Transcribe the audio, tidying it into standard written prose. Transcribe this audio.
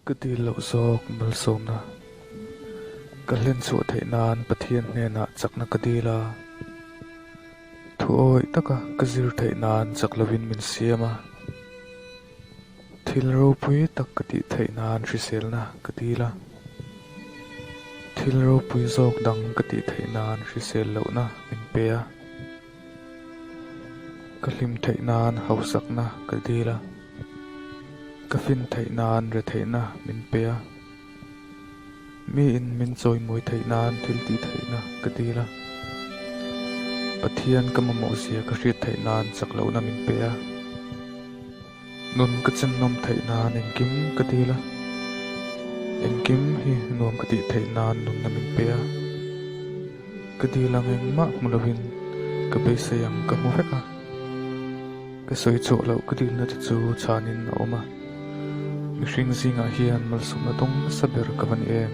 Kati lo zok mal somna kalhen chu thei nan pathian hne na chakna kadila thu oi taka kazir thei nan chaklovin min siama thil ro pui tak kati thei nan riselna kadila thil ro pui zok dang kati thei nan risel lo na min pea kalim thei nan hausakna kadila kafin thei nan re thei na min pea mi in min choi moi thei nan thil ti thei na kadila pathian kamamo sia ka hriat thei nan chaklo na min pea nun ka chen nom thei nan engkim kadila engkim hi nom kati thei nan nun na min pea kadila ngeng ma mulovin ka be sayang ka mu veka ka soi cho lo kadil na chu chanin na oma mihring zinga hian mal sumna tong saber ka van em